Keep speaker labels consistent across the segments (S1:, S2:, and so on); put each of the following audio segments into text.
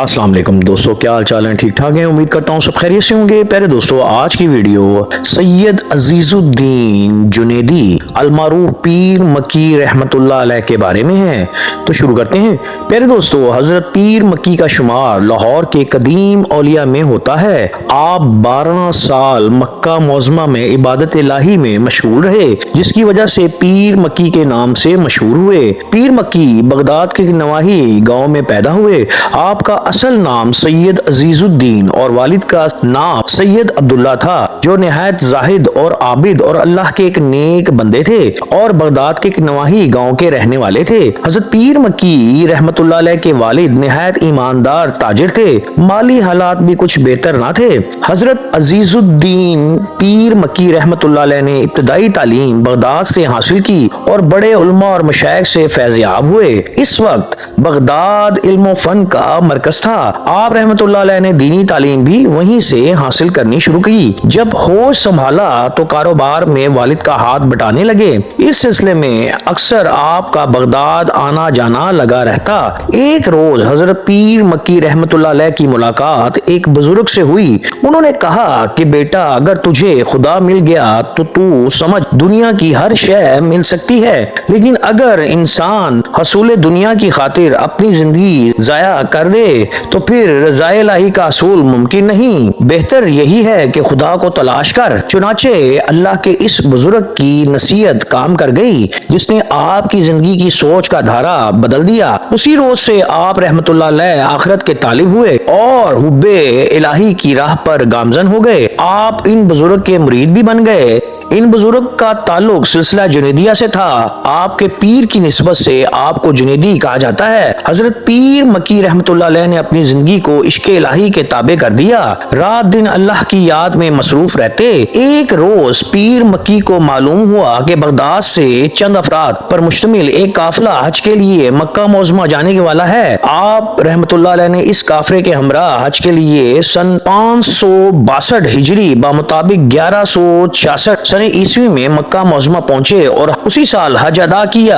S1: अस्सलाम वालेकुम दोस्तों, क्या हाल चाल है? ठीक ठाक हैं। उम्मीद करता हूँ सब खैरियत से होंगे। प्यारे दोस्तों, आज की वीडियो सैयद अजीजुद्दीन जुनैदी अलमारूफ पीर मक्की रहमतुल्लाह अलैह के बारे में है। तो शुरू करते हैं। प्यारे दोस्तों, हजरत पीर मक्की का शुमार लाहौर के कदीम औलिया में होता है। आप 12 साल मक्का मौज़मा में इबादत इलाही में मशगूल रहे, जिसकी वजह से पीर मक्की के नाम से मशहूर हुए। पीर मक्की बगदाद के नवाही गांव में पैदा हुए। आपका असल नाम सैयद अजीजुद्दीन और वालिद का नाम सैयद अब्दुल्ला था, जो निहायत जाहिद और आबिद और अल्लाह के एक नेक बंदे थे और बगदाद के एक नवाही गांव के रहने वाले थे। हजरत पीर मक्की रहमतुल्लाह अलैह के वालिद निहायत ईमानदार ताजिर थे। माली हालात भी कुछ बेहतर ना थे। हजरत अजीजुद्दीन पीर मक्की रहमतुल्लाह अलैह ने इब्तदाई तालीम बगदाद से हासिल की और बड़े उलमा और मशाइख से फैज़याब हुए। इस वक्त बगदाद इल्म फन का मरकज था। आप रहमतुल्लाह अलैह ने दीनी तालीम भी वहीं से हासिल करनी शुरू की। जब होश संभाला तो कारोबार में वालिद का हाथ बटाने लगे। इस सिलसिले में अक्सर आपका बगदाद आना जाना लगा रहता। एक रोज हजरत पीर मक्की रहमतुल्लाह अलैह की मुलाकात एक बुजुर्ग से हुई। उन्होंने कहा कि बेटा, अगर तुझे खुदा मिल गया तो तू समझ दुनिया की हर शय मिल सकती है, लेकिन अगर इंसान हसूल दुनिया की खातिर अपनी जिंदगी जाया कर दे तो फिर रज़ाए इलाही का असूल मुमकिन नहीं। बेहतर यही है कि खुदा को तलाश कर। चुनाचे अल्लाह के इस बुजुर्ग की नसीहत काम कर गई, जिसने आपकी जिंदगी की सोच का धारा बदल दिया। उसी रोज से आप रहमतुल्लाह अलैह आखिरत के तालिब हुए और हुब्बे इलाही की राह पर गामजन हो गए। आप इन बुजुर्ग के मुरीद भी बन गए। इन बुजुर्ग का ताल्लुक सिलसिला जुनैदिया से था। आपके पीर की निस्बत से आपको जुनैदी कहा जाता है। हजरत पीर मक्की रहमतुल्लाह अलैह ने अपनी जिंदगी को इश्क इलाही के ताबे कर दिया। रात दिन अल्लाह की याद में मसरूफ रहते। एक रोज पीर मक्की को मालूम हुआ कि बगदाद से चंद अफराद पर मुश्तमिल एक काफिला हज के लिए मक्का मौज़मा जाने के वाला है। आप रहमतुल्लाह अलैह ने इस काफिले के हमरा हज के लिए सन 562 हिजरी बामुताबिक 1166 ईस्वी में मक्का मौज़मा पहुंचे और उसी साल हज अदा किया।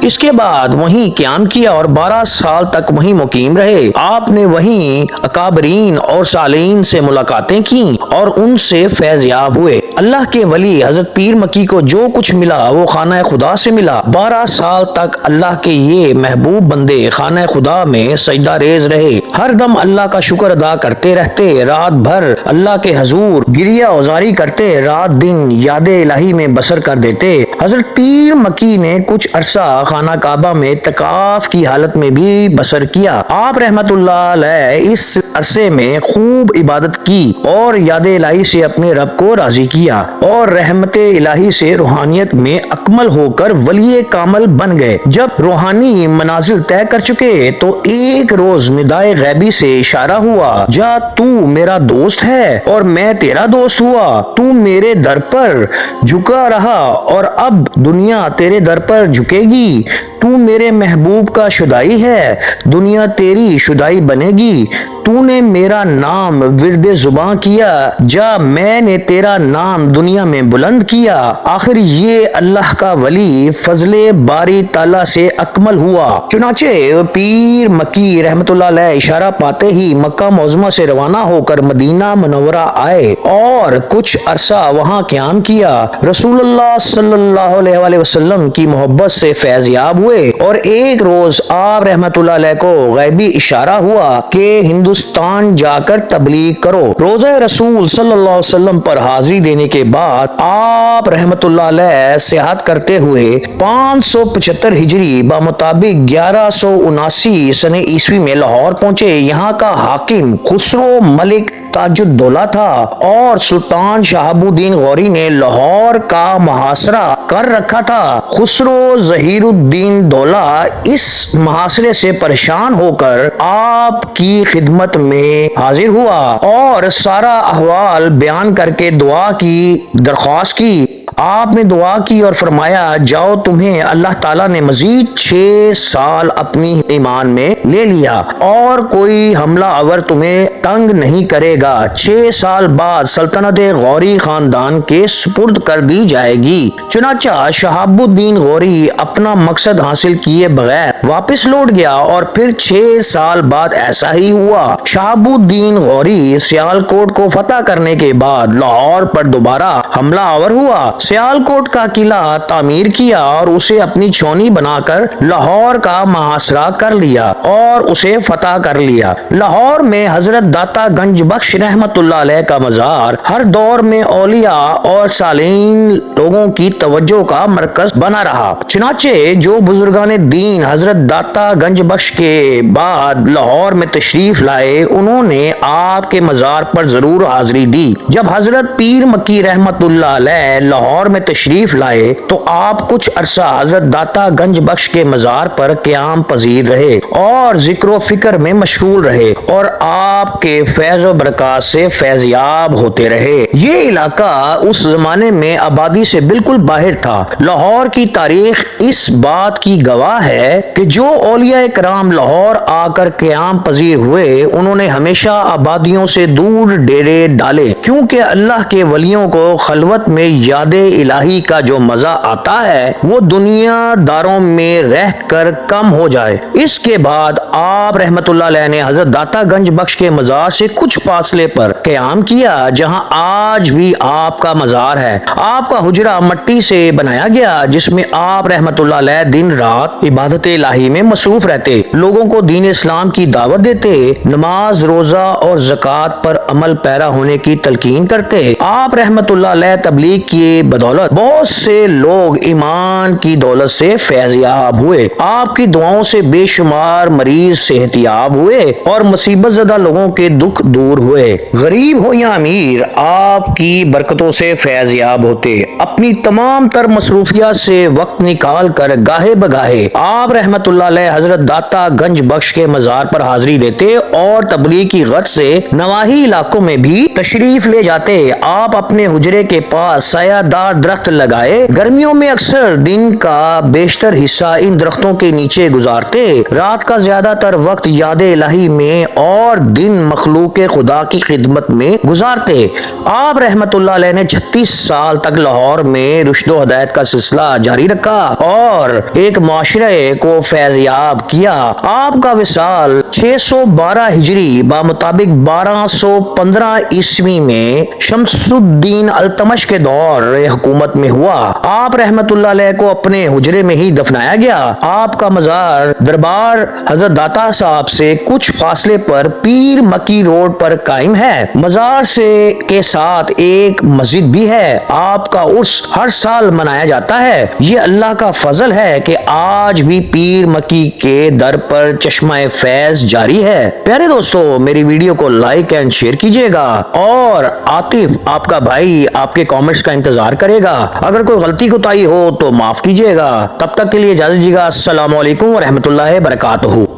S1: इसके बाद वहीं क़याम किया और 12 साल तक वहीं मुकीम रहे। आपने वहीं अकाबरीन और सालीन से मुलाकातें की और उनसे फैज़याब हुए। अल्लाह के वली हजरत पीर मक्की को जो कुछ मिला वो खाना खुदा से मिला। 12 साल तक अल्लाह के ये महबूब बंदे खाना खुदा में सजदा रेज रहे। हर दम अल्लाह का शुक्र अदा करते रहते। रात भर अल्लाह के हजूर गिरिया औजारी करते, रात दिन याद इलाही में बसर कर देते। हजरत पीर मक्की ने कुछ अरसा खाना काबा में तकाफ की हालत में भी बसर किया। आप रहमतुल्लाह अलैह इस अरसे में खूब इबादत की और याद इलाही से अपने रब को राजी किया और रहमत इलाही से रूहानियत में अकमल होकर वली कामल बन गए। जब रूहानी मनाजिल तय कर चुके तो एक रोज निदाए गैबी से इशारा हुआ, जा तू मेरा दोस्त है और मैं तेरा दोस्त हुआ। तू मेरे दर पर झुका रहा और अब दुनिया तेरे दर पर झुकेगी। तू मेरे महबूब का शुदाई है, दुनिया तेरी शुदाई बनेगी। तूने मेरा नाम विरदे जुबां किया, जा मैंने तेरा नाम दुनिया में बुलंद किया। आखिर ये अल्लाह का वली फजले बारी ताला से अकमल हुआ। चुनाचे पीर मक्की रहमतुल्लाह अलैह इशारा पाते ही मक्का मौज़मा से रवाना होकर मदीना मुनव्वरा आए और कुछ अरसा वहाँ क़याम किया। रसूलुल्लाह सल्लल्लाहु अलैहि वसल्लम की मोहब्बत से फैज़याब हुए और एक रोज आप रहमतुल्लाह अलैह को गैबी इशारा हुआ कि हिंदुस्तान जाकर तबलीग करो। रोज़ा रसूल सल्लल्लाहु अलैहि वसल्लम पर हाजिरी देने के बाद आप रहमतुल्लाह अलैह सियाहत करते हुए 575 हिजरी बामुताबिक 1179 सने ईस्वी में लाहौर पहुंचे। यहाँ का हाकिम खुसरो मलिक ताजुद्दौला था और सुल्तान शहाबुद्दीन गौरी ने लाहौर का मुहासरा कर रखा था। खुसरो जहीरुद्दीन दौला इस मुहासरे से परेशान होकर आपकी खिदमत में हाजिर हुआ और सारा अहवाल बयान करके दुआ की दरख्वास्त की। آپ نے دعا کی اور فرمایا جاؤ تمہیں اللہ تعالیٰ نے مزید 6 سال اپنی ایمان میں لے لیا اور کوئی حملہ آور تمہیں تنگ نہیں کرے گا. 6 سال بعد سلطنت غوری خاندان کے سپرد کر دی جائے گی. چنانچہ شہاب الدین غوری اپنا مقصد حاصل کیے بغیر واپس لوٹ گیا اور پھر 6 سال بعد ایسا ہی ہوا. شہاب الدین غوری سیالکوٹ کو فتح کرنے کے بعد لاہور پر دوبارہ حملہ آور ہوا. سیالکوٹ کا قلعہ تعمیر کیا اور اسے اپنی چھونی بنا کر لاہور کا محاصرہ کر لیا اور اسے فتح کر لیا. لاہور میں حضرت داتا گنج بخش رحمت اللہ علیہ کا مزار ہر دور میں اولیاء اور صالحین لوگوں کی توجہ کا مرکز بنا رہا. چنانچہ جو بزرگان دین حضرت داتا گنج بخش کے بعد لاہور میں تشریف لائے انہوں نے آپ کے مزار پر ضرور حاضری دی. جب حضرت پیر مکی رحمت اللہ علیہ لاہور میں تشریف لائے تو آپ کچھ عرصہ حضرت داتا گنج بخش کے مزار پر قیام پذیر رہے اور ذکر و فکر میں مشغول رہے اور آپ کے فیض و برکات سے فیضیاب ہوتے رہے. یہ علاقہ اس زمانے میں آبادی سے بالکل باہر تھا. لاہور کی تاریخ اس بات کی گواہ ہے کہ جو اولیاء کرام لاہور آ کر قیام پذیر ہوئے انہوں نے ہمیشہ آبادیوں سے دور ڈیرے ڈالے کیونکہ اللہ کے ولیوں کو خلوت میں یاد الہی کا جو مزہ آتا ہے وہ دنیا داروں میں رہ کر کم ہو جائے. اس کے بعد آپ رحمت اللہ علیہ نے حضرت داتا گنج بخش کے مزار سے کچھ فاصلے پر قیام کیا جہاں آج بھی آپ کا مزار ہے. آپ کا حجرہ مٹی سے بنایا گیا جس میں آپ رحمت اللہ علیہ دن رات عبادت الہی میں مصروف رہتے, لوگوں کو دین اسلام کی دعوت دیتے, نماز روزہ اور زکوٰۃ پر عمل پیرا ہونے کی تلقین کرتے. آپ رحمت اللہ علیہ تبلیغ کی بدولت بہت سے لوگ ایمان کی دولت سے فیضیاب ہوئے. آپ کی دعاؤں سے بے شمار مریض صحت یاب ہوئے اور مصیبت زدہ لوگوں کے دکھ دور ہوئے. غریب ہو یا امیر آپ کی برکتوں سے فیضیاب ہوتے. اپنی تمام تر مصروفیات سے وقت نکال کر گاہے بگاہے آپ رحمت اللہ علیہ حضرت داتا گنج بخش کے مزار پر حاضری دیتے اور تبلیغ کی غرض سے نواحی علاقوں میں بھی تشریف لے جاتے. آپ اپنے حجرے کے پاس سایہ دار درخت لگائے گرمیوں میں اکثر دن کا بیشتر حصہ ان درختوں کے نیچے گزارتے, رات کا زیادہ تر وقت یاد الہی میں اور دن مخلوق خدا کی خدمت میں گزارتے. آپ رحمت اللہ علیہ نے 36 سال تک لاہور میں رشد و ہدایت کا سلسلہ جاری رکھا اور ایک معاشرے کو فیضیاب کیا. آپ کا وصال 612 ہجری بمطابق 1215 عیسوی میں شمس الدین التمش کے دور حکومت میں ہوا. آپ رحمت اللہ علیہ کو اپنے حجرے میں ہی دفنایا گیا. آپ کا مزار دربار حضرت داتا صاحب سے کچھ فاصلے پر پیر مکی روڈ پر قائم ہے. مزار سے کے ساتھ ایک مسجد بھی ہے. آپ کا عرس ہر سال منایا جاتا ہے. یہ اللہ کا فضل ہے کہ آج بھی پیر مکی کے در پر چشمہ فیض جاری ہے. پیارے دوستو میری ویڈیو کو لائک اینڈ شیئر کیجیے گا اور عاطف آپ کا بھائی آپ کے کامنٹس کا انتظار کرے گا. اگر کوئی غلطی کوتاہی ہو تو معاف کیجیے گا. تب تک کے لیے اجازت دیجیے گا. السلام علیکم ورحمۃ اللہ وبرکاتہ.